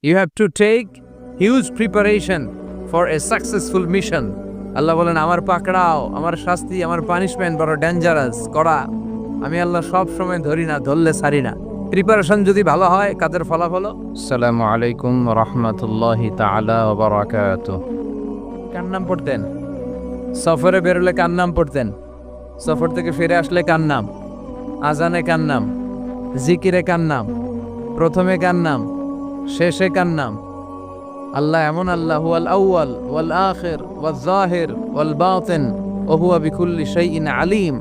You have to take huge preparation for a successful mission. আল্লাহ বলেন আমার পাকড়াও, আমার শাস্তি, আমার পানিশমেন্ট বড় ডেঞ্জারাস, কড়া। আমি আল্লাহ সব সময় ধরি না, ধরলে ছাড়ি না। প্রিপারেশন যদি ভালো হয়, কাজের ফলাফল। আসসালামু আলাইকুম রাহমাতুল্লাহি তাআলা ওয়া বারাকাতুহু। কার নাম পড়তেন? সফরে বেরোলে কার নাম পড়তেন? সফর থেকে ফিরে আসলে কার নাম? আজানে কার নাম? জিকিরে কার নাম? প্রথমে কার নাম? শেষে কার নাম? আল্লাহ এমন আল্লাহ, হুয়াল আউয়াল ওয়াল আখির ওয়াল যাহির ওয়াল বাতিন ওয়া হুয়া বিকুল্লি শাইইন আলিম।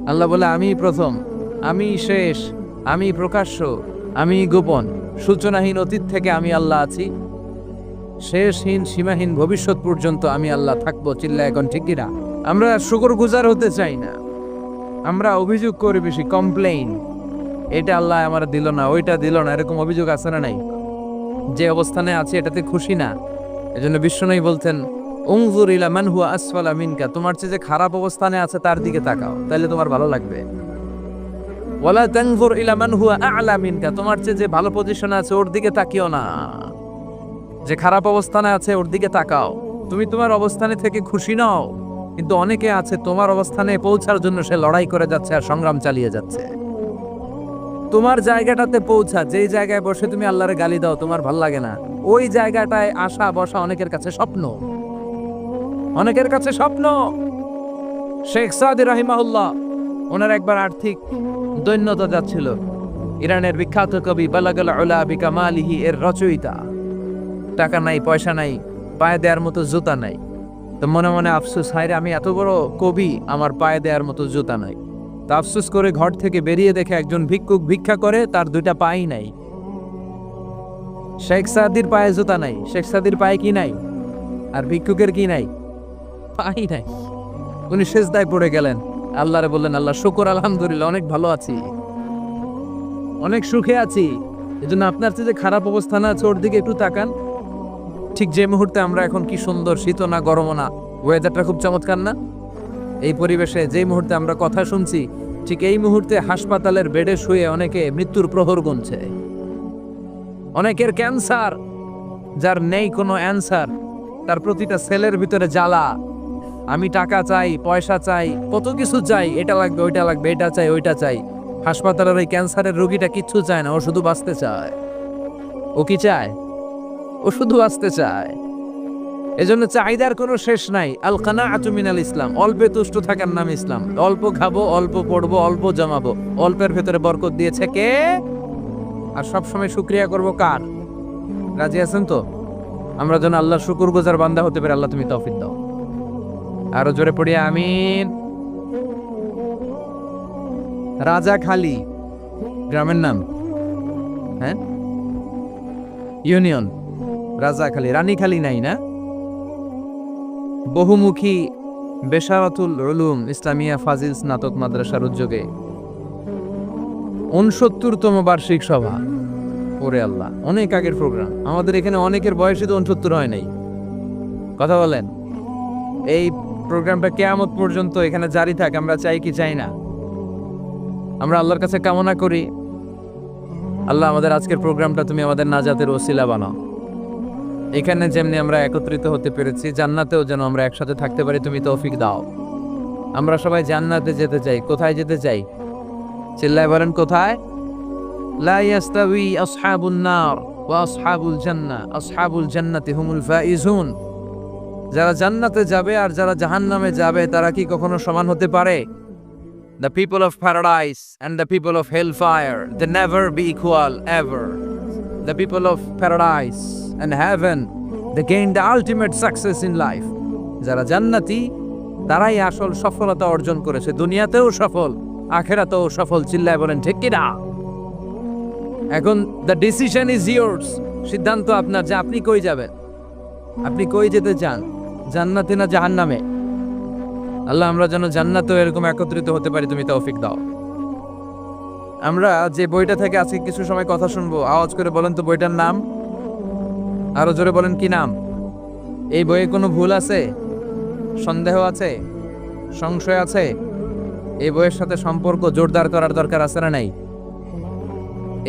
আল্লাহ বলে আমি প্রথম, আমি শেষ, আমি প্রকাশ্য, আমি গোপন। সূচনাহীন অতীত থেকে আমি আল্লাহ আছি, শেষহীন সীমাহীন ভবিষ্যৎ পর্যন্ত আমি আল্লাহ থাকবো। চিল্লা এখন ঠিক কিনা? আমরা শুকরগুজার হতে চাই না, আমরা অভিযোগ করি বেশি, কমপ্লেইন। এটা আল্লাহ আমার দিল না, ওইটা দিল না, এরকম অভিযোগ আছে না নাই? যে অবস্থানে আছে এটাতে খুশি না। এজন্য বিশ্বনবী বলতেন উনজুর ইলা মান হুয়া আসফালা মিনকা, তোমার চেয়ে যে খারাপ অবস্থানে আছে তার দিকে তাকাও, তাহলে তোমার ভালো লাগবে। ওয়ালা তানজুর ইলা মান হুয়া আ'লা মিনকা, তোমার চেয়ে যে ভালো পজিশনে আছে ওর দিকে তাকিও না, যে খারাপ অবস্থানে আছে ওর দিকে তাকাও। তুমি তোমার অবস্থানে থেকে খুশি নাও, কিন্তু অনেকে আছে তোমার অবস্থানে পৌঁছার জন্য সে লড়াই করে যাচ্ছে আর সংগ্রাম চালিয়ে যাচ্ছে। তোমার জায়গাটাতে পৌঁছা, যেই জায়গায় বসে তুমি আল্লাহরে গালি দাও, তোমার ভাল লাগে না, ওই জায়গাটায় আসা বসা অনেকের কাছে স্বপ্ন, অনেকের কাছে স্বপ্ন। শেখ সাদি রাহিমাহুল্লাহ, ওনার একবার আর্থিক দৈন্যতা যাচ্ছিল। ইরানের বিখ্যাত কবি বালাগাল উলা বিকামালিহি এর রচয়িতা। টাকা নাই, পয়সা নাই, পায়ে দেওয়ার মতো জুতা নাই। তো মনে মনে আফসোস, হায়রে আমি এত বড় কবি, আমার পায়ে দেওয়ার মতো জুতা নাই। তা আফসোস করে ঘর থেকে বেরিয়ে দেখে একজন ভিক্ষুক ভিক্ষা করে, তার দুইটা পাই নাই। শেখ সাদির পায়ে জুতা নাই, শেখ সাদির পায়ে কি নাই? আর ভিক্ষুকের কি নাই? পাই নাই। উনি সেজদায় পড়ে গেলেন, আল্লাহরে বললেন আল্লাহ শুকর, আলহামদুলিল্লাহ অনেক ভালো আছি, অনেক সুখে আছি। এজন্য আপনার চেয়ে যে খারাপ অবস্থানে আছে ওর দিকে একটু তাকান। ঠিক যে মুহূর্তে আমরা এখন কি সুন্দর, শীত না গরম না, ওয়েদারটা খুব চমৎকার না? এই পরিবেশে যেই মুহূর্তে আমরা কথা শুনছি, ঠিক এই মুহূর্তে হাসপাতালের বেডে শুয়ে অনেকে মৃত্যুর প্রহর গুনছে। অনেকের ক্যান্সার, যার নেই কোনো অ্যান্সার, তার প্রতিটা সেলের ভিতরে জ্বালা। আমি টাকা চাই, পয়সা চাই, কত কিছু চাই, এটা লাগবে ওইটা লাগবে, এটা চাই ওইটা চাই। হাসপাতালের ওই ক্যান্সারের রোগীটা কিচ্ছু চায় না, ও শুধু বাঁচতে চায়। ও কি চায়? ও শুধু বাঁচতে চায়। এজন্য চাহিদার কোনো শেষ নাই। আল কানাআতু মিনাল ইসলাম, অল্পে তুষ্ট থাকার নাম ইসলাম। অল্প খাবো, অল্প পড়বো, অল্প জমাবো। অল্পের ভেতরে বরকত দিয়েছে কে? আর সবসময় শুকরিয়া করবো কার? রাজি আছেন তো? আমরা যেন আল্লাহর শুকরগুজার বান্দা হতে পারি। আল্লাহ তুমি তৌফিক দাও। আরো জোরে পড়ি আমিন। রাজাখালী গ্রামের নাম, হ্যাঁ, ইউনিয়ন রাজাখালী, রানীখালী নাই না? বহুমুখী বেশারাতুল উলুম ইসলামিয়া ফাজিল স্নাতক মাদ্রাসার উদ্যোগে 69তম বার্ষিক সভা। ওরে আল্লাহ, অনেক আগের প্রোগ্রাম। আমাদের এখানে অনেকের বয়সই তো 69 হয় নাই। কথা বলেন, এই প্রোগ্রামটা কিয়ামত পর্যন্ত এখানে জারি থাক, আমরা চাই কি চাই না? আমরা আল্লাহর কাছে কামনা করি, আল্লাহ আমাদের আজকের প্রোগ্রামটা তুমি আমাদের নাজাতের ওসিলা বানাও। এখানে যেমনি আমরা একত্রিত হতে পেরেছি, জান্নাতেও যেন আমরা একসাথে থাকতে পারি, তুমি তৌফিক দাও। আমরা সবাই জান্নাতে যেতে চাই। কোথায় যেতে চাই? চিল্লায় বলেন কোথায়? লা ইয়াস্তাউই আসহাবুন নার ওয়া আসহাবুল জান্নাহ, আসহাবুল জান্নাতি হুমুল ফাইজুন। যারা জান্নাতে যাবে আর যারা জাহান্নামে যাবে তারা কি কখনো সমান হতে পারে? The people of paradise and the people of hellfire, they never be equal ever. The people of paradise and heaven, they gain the ultimate success in life. যারা জান্নাতি তারাই আসল সফলতা অর্জন করেছে, দুনিয়াতেও সফল, আখিরাতেও সফল। চিল্লায় বলেন ঠিক কি না? এখন the decision is yours, সিদ্ধান্ত আপনার যে আপনি কই যাবেন, আপনি কই যেতে চান, জান্নাতে না জাহান্নামে? আল্লাহ আমরা যেন জান্নাতেও এরকম একত্রিত হতে পারি, তুমি তৌফিক দাও। আমরা যে বইটা থেকে আজকে কিছু সময় কথা শুনবো, আওয়াজ করে বলেন তো বইটার নাম। আরো জোরে বলেন কি নাম? এই বইয়ে কোনো ভুল আছে? সন্দেহ আছে? সংশয় আছে? এই বইয়ের সাথে সম্পর্ক জোরদার করার দরকার আছে না নাই?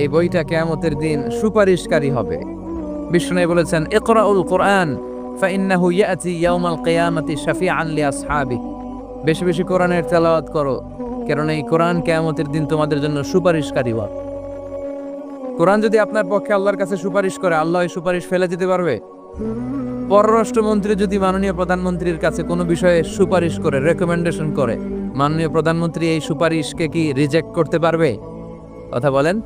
এই বইটা কিয়ামতের দিন সুপারিশকারী হবে। বিষ্ণু বলেছেন ইকরাউল কোরআন ফাইন্নাহু ইয়াতি ইয়াউমাল কিয়ামাতি শাফিআন লিআসহাবিহি, বেশি বেশি কোরআনের তেলাওয়াত করো, কারণ এই কোরআন কিয়ামতের দিন তোমাদের জন্য সুপারিশকারী হবে। কোরআন যদি আপনার পক্ষে আল্লাহর কাছে সুপারিশ করে, আল্লাহ এই সুপারিশ ফেলে দিতে পারবে? পররাষ্ট্রমন্ত্রী যদি মাননীয় প্রধানমন্ত্রীর কাছে কোনো বিষয়ে সুপারিশ করে, রেকমেন্ডেশন করে, মাননীয় প্রধানমন্ত্রী এই সুপারিশকে কি রিজেক্ট করতে পারবে? কথা বলেন।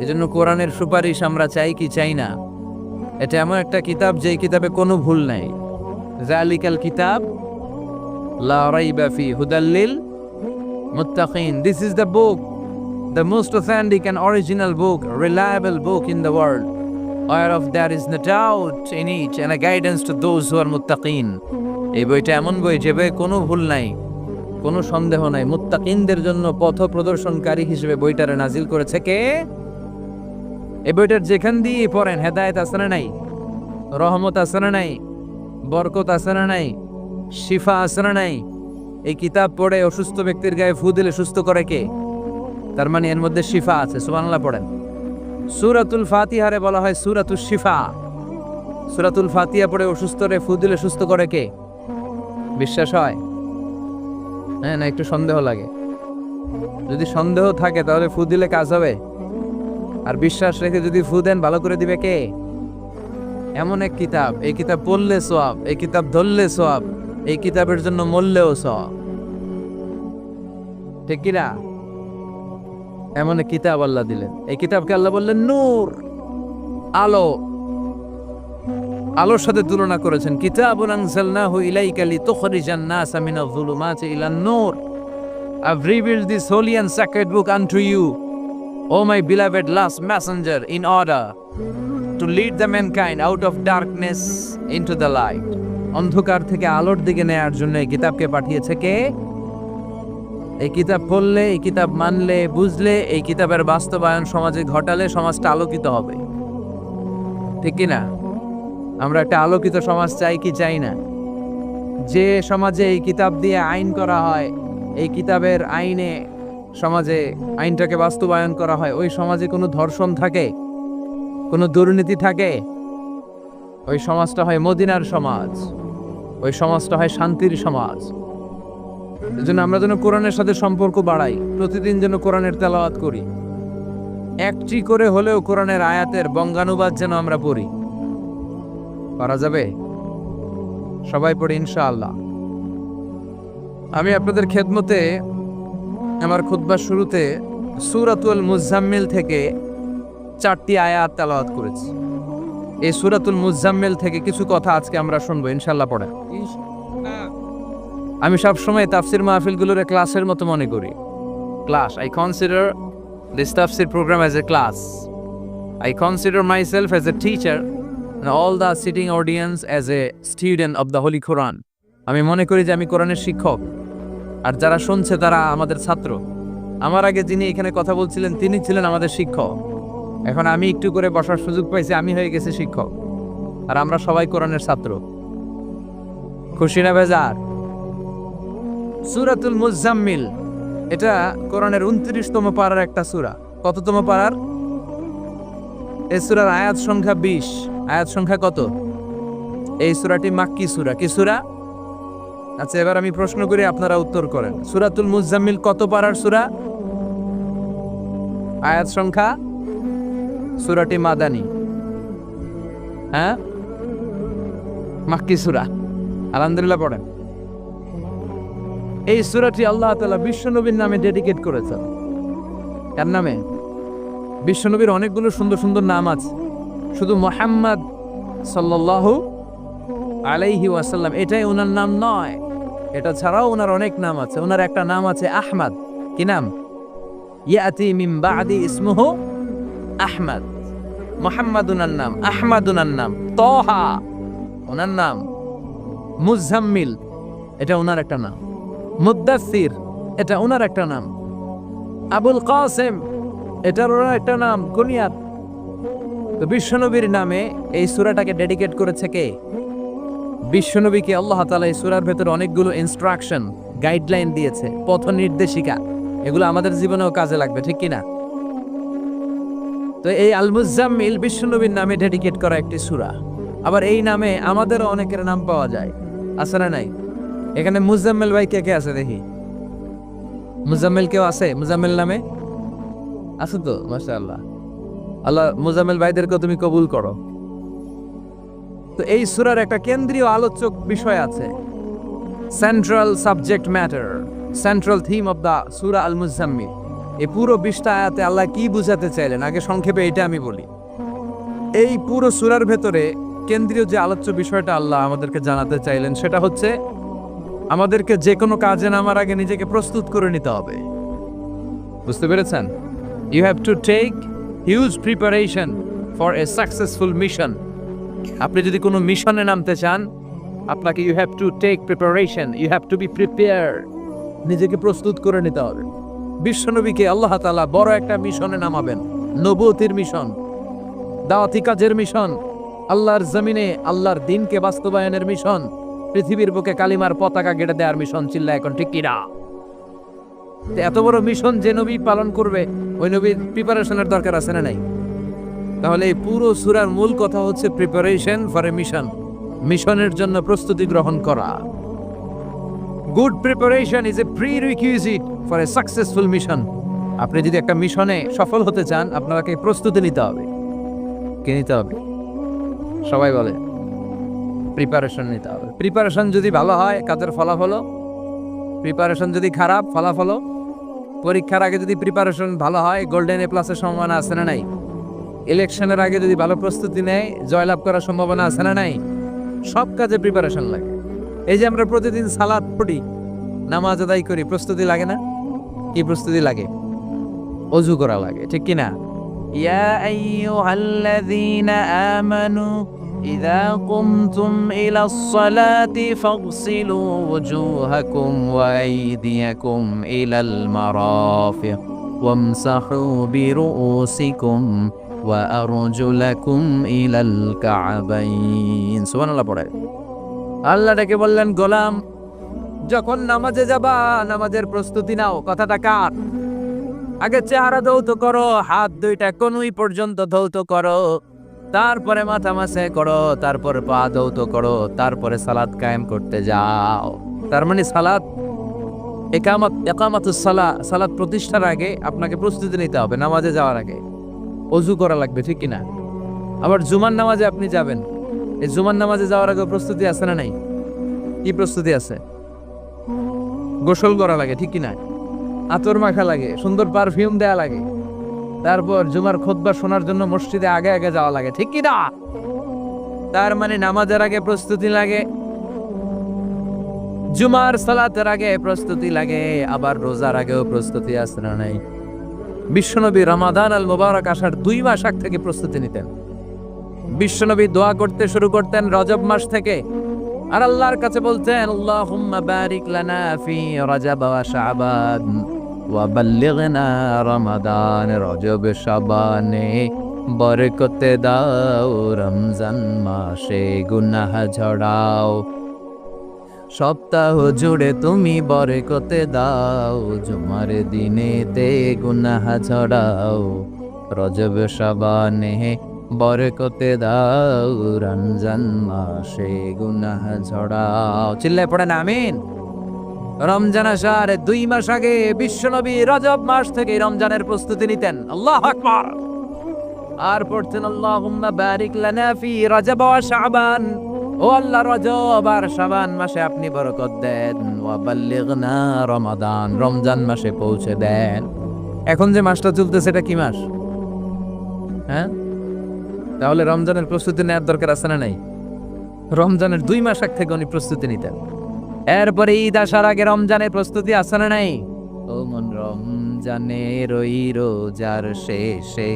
এজন্য কোরআনের সুপারিশ আমরা চাই কি চাই না? এটা এমন একটা কিতাব যেই কিতাবে কোনো ভুল নাই। যালিকাল কিতাব লা রাইবা ফি হুদাল লিল মুত্তাকিন। This is the book, the most authentic and original book, reliable book in the world, whereof there is no doubt in it, and a guidance to those who are muttaqin. এই বইটা এমন বই যে বইয়ে কোনো ভুল নাই, কোনো সন্দেহ নাই। মুত্তাকিনদের জন্য পথ প্রদর্শনকারী হিসেবে বইটারে নাজিল করেছে কে? এই বইটার যেখান দিয়ে পড়েন হেদায়েত আছে না নাই, রহমত আছে না নাই, বরকত আছে না নাই, শিফা আছে না নাই? এই কিতাব পড়ে অসুস্থ ব্যক্তির গায়ে ফু দিলে সুস্থ করে কে? তার মানে এর মধ্যে শিফা আছে। সুবহানাল্লাহ পড়েন। সূরাতুল ফাতিহারে বলা হয় সূরাতুশ শিফা। সূরাতুল ফাতিহা পড়ে অসুস্থরে ফু দিলে সুস্থ করে কে? বিশ্বাস হয়? হ্যাঁ না একটু সন্দেহ লাগে? যদি সন্দেহ থাকে তাহলে ফু দিলে কাজ হবে? আর বিশ্বাস রেখে যদি ফু দেন ভালো করে দিবে কে? এমন এক কিতাব, এই কিতাব পড়লে সওয়াব, এই কিতাব ধরলে সওয়াব, এই কিতাবের জন্য মরলেও সওয়াব। ঠিক কি না? এমন এক কিতাব আল্লাহ দিলেন। এই কিতাবকে আল্লাহ বললেন নূর, আলো। আলোর সাথে তুলনা করেছেন। কিতাবুন আনজালনাহু ইলাইকা লিতুখরিজান NASA Minaj যুলুমাতি ইলান Noor. I've revealed this holy and sacred book unto you, O my beloved last messenger, in order to lead the mankind out of darkness into the light. অন্ধকার থেকে আলোর দিকে নেয়ার জন্য এই কিতাবকে পাঠিয়েছে কে? এই কিতাব পড়লে, এই কিতাব মানলে, বুঝলে, এই কিতাবের বাস্তবায়ন সমাজে ঘটালে সমাজটা আলোকিত হবে। ঠিক কি না? আমরা একটা আলোকিত সমাজ চাই কি চাই না? যে সমাজে এই কিতাব দিয়ে আইন করা হয়, এই কিতাবের আইনে সমাজে আইনটাকে বাস্তবায়ন করা হয়, ওই সমাজে কোনো ধর্ষণ থাকে, কোনো দুর্নীতি থাকে, ওই সমাজটা হয় মদিনার সমাজ, ওই সমাজটা হয় শান্তির সমাজ। এজন্য আমরা যেন কোরআনের সাথে সম্পর্ক বাড়াই, প্রতিদিন যেন কোরআনের তেলাওয়াত করি, একটি করে হলেও কোরআনের আয়াতের বঙ্গানুবাদ যেন আমরা পড়ি। পারা যাবে? সবাই পড়ি ইনশাআল্লাহ। আমি আপনাদের খেদমতে আমার খুতবার শুরুতে সূরাতুল মুজাম্মিল থেকে 4টি আয়াত তেলাওয়াত করেছি। এই সূরাতুল মুজাম্মিল থেকে কিছু কথা আজকে আমরা শুনবো ইনশাআল্লাহ। পড়ে আমি সবসময় তাফসির মাহফিলগুলোর ক্লাসের মতো মনে করি। Class, I consider this tafsir program as a class. I consider myself as a teacher and all the sitting audience as a student of the Holy Quran. আমি মনে করি যে আমি কোরআনের শিক্ষক, আর যারা শুনছে তারা আমাদের ছাত্র। আমার আগে যিনি এখানে কথা বলছিলেন তিনি ছিলেন আমাদের শিক্ষক। এখন আমি একটু করে বসার সুযোগ পাইছি, আমি হয়ে গেছি শিক্ষক, আর আমরা সবাই কোরআনের ছাত্র। খুশি না বেজার? সূরাতুল মুজাম্মিল এটা কোরআনের 29তম পারার একটা সূরা। কততম পারার? এই সূরার আয়াত সংখ্যা 20। আয়াত সংখ্যা কত? এই সূরাটি মাক্কি সূরা। কি সূরা? আচ্ছা, এবার আমি প্রশ্ন করি, আপনারা উত্তর করেন। সূরাতুল মুজাম্মিল কত পারার সূরা? আয়াত সংখ্যা? সূরাটি মাদানী। হ্যাঁ, মাক্কি সূরা। আলহামদুলিল্লাহ পড়েন। এই সূরাটি আল্লাহ তাআলা বিশ্বনবীর নামে ডেডিকেট করেছেন। কার নামে? বিশ্বনবীর অনেকগুলো সুন্দর সুন্দর নাম আছে, শুধু মুহাম্মদ সাল্লাল্লাহু আলাইহি ওয়াসাল্লাম এটাই ওনার নাম নয়, এটা ছাড়াও ওনার অনেক নাম আছে। ওনার একটা নাম আছে আহমদ। কি নাম? ইয়াতি মিন বাদি ইসমুহু আহমদ। মুহাম্মদ ওনার নাম, আহমদ ওনার নাম, তাহা ওনার নাম, মুজাম্মিল এটা ওনার একটা নাম, মুদ্দাসসির এটা ওনার একটা নাম, আবুল কাসেম এটার ওনার একটা নাম, কুনিয়াত। তো বিশ্বনবীর নামে এই সূরাটাকে ডেডিকেট করেছে কে? বিশ্বনবীকে আল্লাহ তাআলা এই সূরার ভেতরে অনেকগুলো ইনস্ট্রাকশন, গাইডলাইন দিয়েছে, পথ নির্দেশিকা। এগুলো আমাদের জীবনেও কাজে লাগবে, ঠিক কিনা? তো এই আল মুজাম্মিল বিশ্বনবীর নামে ডেডিকেট করা একটি সূরা। আবার এই নামে আমাদেরও অনেকের নাম পাওয়া যায়, আছে না নাই? এখানে মুজাম্মিল ভাই কে কে আছে দেখি? মুজাম্মিল কেউ আছে মুজাম্মিল নামে? আছে তো, মাশাআল্লাহ। আল্লাহ মুজাম্মিল ভাইদেরকে তুমি কবুল করো। তো এই সূরার একটা কেন্দ্রীয় আলোচ্য বিষয় আছে, central subject matter, central theme of the সূরা আল মুজাম্মিল। এই পুরো 20টা আয়াতে আল্লাহ কি বুঝাতে চাইলেন, আগে সংক্ষেপে এটা আমি বলি। এই পুরো সূরার ভেতরে কেন্দ্রীয় যে আলোচ্য বিষয়টা আল্লাহ আমাদেরকে জানাতে চাইলেন সেটা হচ্ছে আমাদেরকে যে কোনো কাজে নামার আগে নিজেকে প্রস্তুত করে নিতে হবে। বুঝতে পেরেছেন? You have to take huge preparation for a successful mission. আপনি যদি কোনো মিশনে নামতে চান, আপনাকে you have to take preparation, you have to be prepare. নিজেকে প্রস্তুত করে নিতে হবে। বিশ্বনবীকে আল্লাহ তাআলা বড় একটা মিশনে নামাবেন, নবুয়তির মিশন, দাওয়াতি কাজের মিশন, আল্লাহর জমিনে আল্লাহর দ্বীনকে বাস্তবায়নের মিশন, পৃথিবীর বুকে কালিমার পতাকা গেড়ে দেওয়ার মিশন। চিল্লা এখন ঠিক কিনা? এত বড় মিশন যে নবী পালন করবে, ওই নবীর প্রিপারেশনের দরকার আছে না নাই? তাহলে এই পুরো সূরার মূল কথা হচ্ছে প্রিপারেশন ফর এ মিশন, মিশনের জন্য প্রস্তুতি গ্রহণ করা। Good preparation is a prerequisite for a successful mission. আপনি যদি একটা মিশনে সফল হতে চান, আপনাকে প্রস্তুতি নিতে হবে। কি নিতে হবে? সবাই বলে প্রিপারেশন নিতে হবে। প্রিপারেশন যদি ভালো হয়, কাজের ফলাফল। প্রিপারেশন যদি খারাপ, ফলাফল। পরীক্ষার আগে যদি প্রিপারেশন ভালো হয়, গোল্ডেন এ প্লাসের সম্ভাবনা আছে না নাই? ইলেকশনের আগে যদি ভালো প্রস্তুতি নেয়, জয়লাভ করার সম্ভাবনা আছে না নাই? সব কাজে প্রিপারেশন লাগে। এই যে আমরা প্রতিদিন সালাত পড়ি, নামাজ আদায় করি, প্রস্তুতি লাগে না? কি প্রস্তুতি লাগে? ওযু করা লাগে, ঠিক কি না? ইয়া আইয়ুহাল্লাযীনা আমানু ইযা কুমতুম ইলাস সালাতি ফাগসিলু ওয়ুজুহাকুম ওয়া আইদিয়াকুম ইলাল মারাফিক ওয়ামসাহু বিরুউসিকুম ওয়া আরজুলাকুম ইলাল কা'বাইন। সুবহানাল্লাহ পড়ে আল্লাহ ডেকে বললেন, গোলাম যখন নামাজে যাবা, নামাজের প্রস্তুতি নাও। কথাটা কার? আগে চেহারা ধৌত করো, হাত দুইটা কনুই পর্যন্ত ধৌত করো, তারপরে মাথা মাসে করো, তারপরে পা ধৌত করো, তারপরে সালাত কায়েম করতে যাও। তার মানে সালাত ইকামাতুস সালাত প্রতিষ্ঠার আগে আপনাকে প্রস্তুতি নিতে হবে। নামাজে যাওয়ার আগে ওযু করা লাগবে, ঠিক কিনা? আবার জুমার নামাজে আপনি যাবেন, এই জুমার নামাজে যাওয়ার আগে প্রস্তুতি আছে না নাই? কি প্রস্তুতি আছে? গোসল করা লাগে, ঠিক কিনা? আতর মাখা লাগে, সুন্দর পারফিউম দেয়া লাগে, তারপর জুমার খুতবা শোনার জন্য মসজিদে আগে আগে যাওয়া লাগে, ঠিক কিনা? তার মানে নামাজের আগে প্রস্তুতি লাগে, জুমার সালাতের আগে প্রস্তুতি লাগে, আবার রোজার আগেও প্রস্তুতি আছে না নাই? বিশ্বনবী রমাদান আল মুবারক আসার 2 মাস আগ থেকে প্রস্তুতি নিতেন। বিশ্বনবী দোয়া করতে শুরু করতেন রজব মাস থেকে, আর আল্লাহর কাছে বলতেন, আল্লাহুম্মা বারিক লানা ফি রজব ওয়া শাবান ওয়া বাল্লিগনা রমাদান। রজব শাবানে বরকতে দাও, রমজান মাসে গুনাহ ঝরাও। সপ্তাহ জুড়ে তুমি বরকতে দাও, জুমার দিনেতে গুনাহ ঝরাও। রজব শাবানে বরকতে দাও, রমজান মাসে গুনাহ ঝরাও। চিল্লায় পড়েন আমিন। রমজান আসার 2 মাস আগে বিশ্বনবী রজব মাস থেকে রমজানের প্রস্তুতি নিতেন। আল্লাহু আকবার। আর পড়তেন, আল্লাহুম্মা বারিক লানা ফি রজব ওয়া শাবান। ও আল্লাহ, রজব আর শাবান মাসে আপনি বরকত দেন। ওয়া বাল্লিগনা রমাদান, রমজান মাসে পৌঁছে দেন। এখন যে মাসটা চলতেছে এটা কি মাস? হ্যাঁ, তাহলে রমজানের প্রস্তুতি নেওয়ার দরকার আছে না নাই? রমজানের 2 মাস আগ থেকে উনি প্রস্তুতি নিতেন। এরপরে ঈদ আসার আগে রমজানের প্রস্তুতি আছে না নাই? ও মন রমজানের ওই রোজার শেষে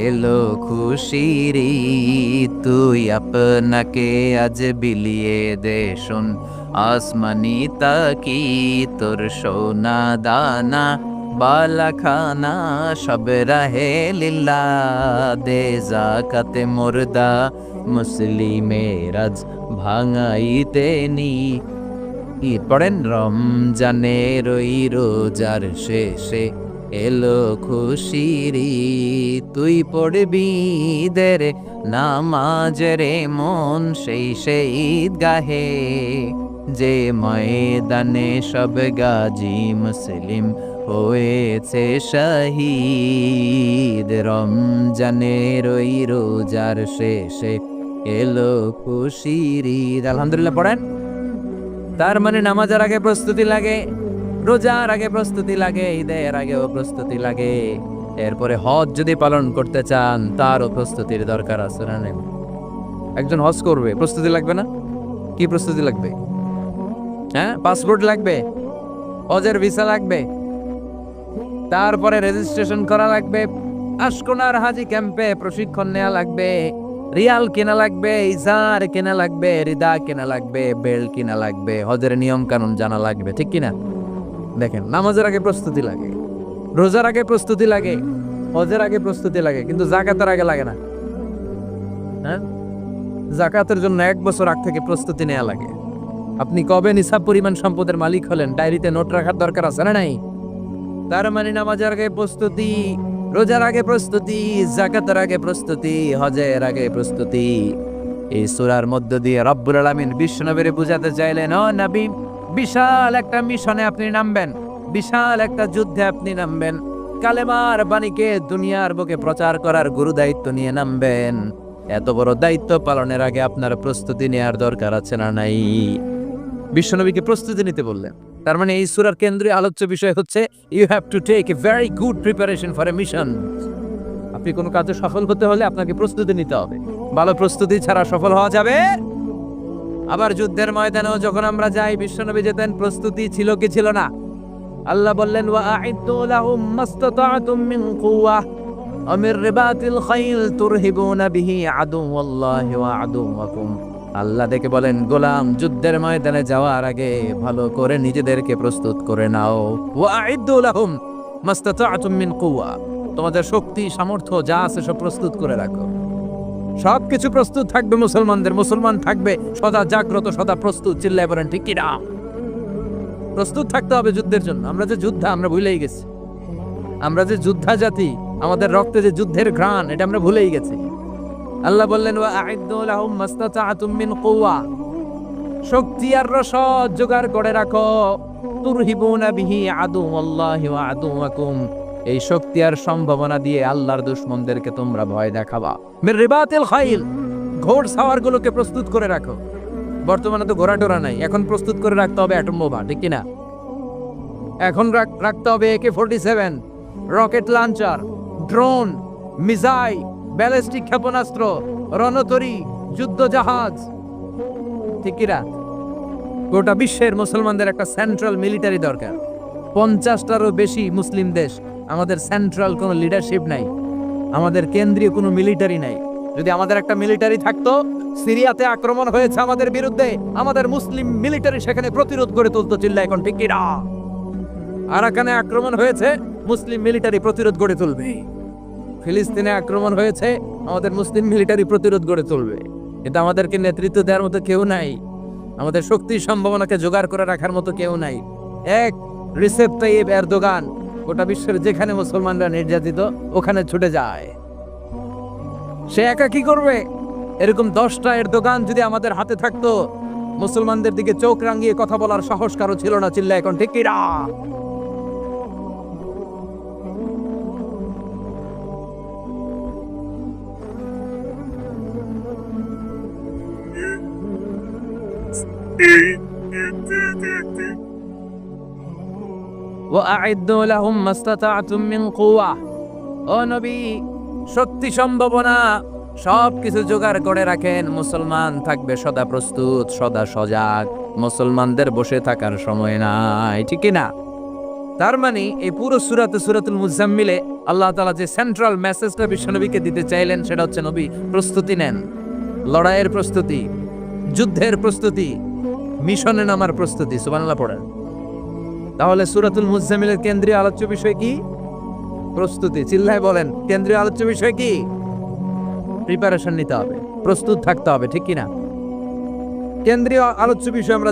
এলো খুশির ঈদ, তুই আপনাকে আজ বিলিয়ে দে শোন আসমানি তাকি, তোর সোনা দানা বালা খানা সব রাহে লিল্লা, দে যাকাতে মুর্দা মুসলিমের আজ ভাঙাইতে নি। ঈদ পড়েন রমজানের ওই রোজার শেষে এলো খুশির ঈদ, তুই পড়বি ঈদের নামাজ রে মন সেই ঈদগাহে, যে ময়দানে সব গাজী মুসলিম হয়েছে শহীদ। রমজানের ওই রোজার শেষে এলো খুশির ঈদ। আলহামদুলিল্লাহ পড়েন। তার মানে নামাজের আগে প্রস্তুতি লাগে, রোজার আগে প্রস্তুতি লাগে, ঈদের আগেও প্রস্তুতি লাগে। এরপরে হজ যদি পালন করতে চান তারও প্রস্তুতির দরকার আছে না নেই? একজন হজ করবে, প্রস্তুতি লাগবে না? কি প্রস্তুতি লাগবে? হ্যাঁ, পাসপোর্ট লাগবে, হজের ভিসা লাগবে, তারপরে রেজিস্ট্রেশন করা লাগবে, আশকোনার হাজি ক্যাম্পে প্রশিক্ষণ নেওয়া লাগবে, রিয়াল কেনা লাগবে, ইজার কেনা লাগবে, রিদা কেনা লাগবে, বেল্ট কেনা লাগবে, হজের নিয়ম কানুন জানা লাগবে, ঠিক কিনা? দেখেন, নামাজের আগে প্রস্তুতি লাগে, রোজার আগে প্রস্তুতি লাগে, হজের আগে প্রস্তুতি লাগে, কিন্তু জাকাতের আগে লাগে না। হ্যাঁ, জাকাতের জন্য 1 বছর আগ থেকে প্রস্তুতি নেওয়া লাগে। আপনি কবে নিসাব পরিমাণ সম্পদের মালিক হলেন ডায়েরিতে নোট রাখার দরকার আছে না নাই? তার মানে নামাজের আগে প্রস্তুতি, রোজার আগে প্রস্তুতি, যাকাতের আগে প্রস্তুতি, হজের আগে প্রস্তুতি। এই সূরার মধ্য দিয়ে রব্বুল আলামিন বিশ্বনবীরে বুঝাতে চাইলেন, ও নবী, বিশাল একটা মিশনে আপনি নামবেন, বিশাল একটা যুদ্ধে আপনি নামবেন, কালেমার বাণীকে দুনিয়ার বুকে প্রচার করার গুরু দায়িত্ব নিয়ে নামবেন। এত বড় দায়িত্ব পালনের আগে আপনার প্রস্তুতি নেওয়ার দরকার আছে না নাই? বিশ্বনবীকে প্রস্তুতি নিতে বললেন। তার মানে এই সূরার কেন্দ্রীয় আলোচ্য বিষয় হচ্ছে you have to take a very good preparation for a mission. আপনি কোনো কাজে সফল হতে হলে আপনাকে প্রস্তুতি নিতে হবে। ভালো প্রস্তুতি ছাড়া সফল হওয়া যাবে? আবার যুদ্ধের ময়দানেও যখন আমরা যাই, বিশ্বনবী যেতেন, প্রস্তুতি ছিল কি ছিল না? আল্লাহ বললেন, ওয়া আ'ইদ্দু লাহুম মাসতাতা'তুম মিন কুওয়া ওয়া মির রিবাতিল খাইল তুরহিবুনা বিহি আদুওয়াল্লাহি ওয়া আদুওয়াকুম। আল্লাহ দেখে বলেন, গোলাম, যুদ্ধের ময়দানে যাওয়ার আগে ভালো করে নিজেদেরকে প্রস্তুত করে নাও। ওয়া আ'ইদ্দু লাহুম মাসতাতা'তুম মিন কুওয়া, তোমাদের শক্তি সামর্থ্য যা আছে সব প্রস্তুত করে রাখো। সবকিছু প্রস্তুত থাকবে মুসলমানদের, মুসলমান থাকবে সদা জাগ্রত, সদা প্রস্তুত। চিল্লায় বলেন ঠিক কিনা? প্রস্তুত থাকতে হবে যুদ্ধের জন্য। আমরা যে যোদ্ধা, আমরা ভুলেই গেছি। আমরা যে যোদ্ধা জাতি, আমাদের রক্তে যে যুদ্ধের ঘ্রাণ, এটা আমরা ভুলেই গেছি। আল্লাহ বললেন, ওয়া আ'ইদ্দু লাহুম মাসতাতা'তুম মিন কুওয়া, শক্তি আর রসদ জোগাড় করে রাখো। তুরহিবুনা বিহি আদুওয়াল্লাহি ওয়া আদুওয়াকুম, এই শক্তি আর সম্ভাবনা দিয়ে আল্লাহর দুশমনদেরকে তোমরা ভয় দেখাবা। মির রিবাতিল খাইল, ঘোড় সাওয়ারগুলোকে প্রস্তুত করে রাখো। বর্তমানে তো ঘোড়া টোরা নাই, এখন প্রস্তুত করে রাখতে হবে অ্যাটম বোমা, ঠিক কিনা? এখন রাখতে হবে AK-47, rocket launcher, drone, missile, ballistic ক্ষেপণাস্ত্র, রণতরী, যুদ্ধ জাহাজ, ঠিক কিনা? গোটা বিশ্বের মুসলমানদের একটা সেন্ট্রাল মিলিটারি দরকার। 50টারও বেশি মুসলিম দেশ, আমাদের সেন্ট্রাল কোনো লিডারশিপ নাই, আমাদের কেন্দ্রীয় কোনো মিলিটারি নাই। যদি আমাদের একটা মিলিটারি থাকতো, সিরিয়াতে আক্রমণ হয়েছে আমাদের বিরুদ্ধে, আমাদের মুসলিম মিলিটারি সেখানে প্রতিরোধ করে তুলতো। চিল্লা এখন ঠিক কিনা? আরাকানে আক্রমণ হয়েছে, মুসলিম মিলিটারি প্রতিরোধ গড়ে তুলবে। ফিলিস্তিনে আক্রমণ হয়েছে, আমাদের মুসলিম মিলিটারি প্রতিরোধ গড়ে তুলবে। কিন্তু আমাদেরকে নেতৃত্ব দেওয়ার মতো কেউ নাই, আমাদের শক্তি সম্ভাবনাকে জোগাড় করে রাখার মতো কেউ নাই। এক রিসেপ তাইয়েব এরদোগান গোটা বিশ্বের যেখানে মুসলমানরা নির্যাতিত ওখানে ছুটে যায়। সে একা কি করবে? এরকম 10টা এরদোগান যদি আমাদের হাতে থাকতো, মুসলমানদের দিকে চোখ রাঙিয়ে কথা বলার সাহস কারো ছিল না। চিল্লা এখন ঠিক কিনা? ওয়া'আইদ্দু লাহুম মাসতাতা'তুম মিন কুওয়া, ও নবী, শক্তি সম্ভাবনা সবকিছু জোগাড় করে রাখেন। মুসলমান থাকবে সদা প্রস্তুত, সদা সজাগ। মুসলমানদের বসে থাকার সময় নাই, ঠিক কিনা? তার মানে এই পুরো সূরাতুল মুজাম্মিলে আল্লাহ তাআলা যে সেন্ট্রাল মেসেজটা বিশ্বনবীকে দিতে চাইলেন সেটা হচ্ছে, নবী, প্রস্তুতি নেন। লড়াইয়ের প্রস্তুতি, যুদ্ধের প্রস্তুতি, মিশনে নামার প্রস্তুতি। সুবহানাল্লাহ পড়েন। তাহলে সূরাতুল মুজাম্মিলের কেন্দ্রীয় আলোচ্য বিষয় কি? প্রস্তুতি। চিল্লায় বলেন, কেন্দ্রীয় আলোচ্য বিষয় কি? প্রিপারেশন নিতে হবে, প্রস্তুত থাকতে হবে, ঠিক কিনা? কেন্দ্রীয় আলোচ্য বিষয় আমরা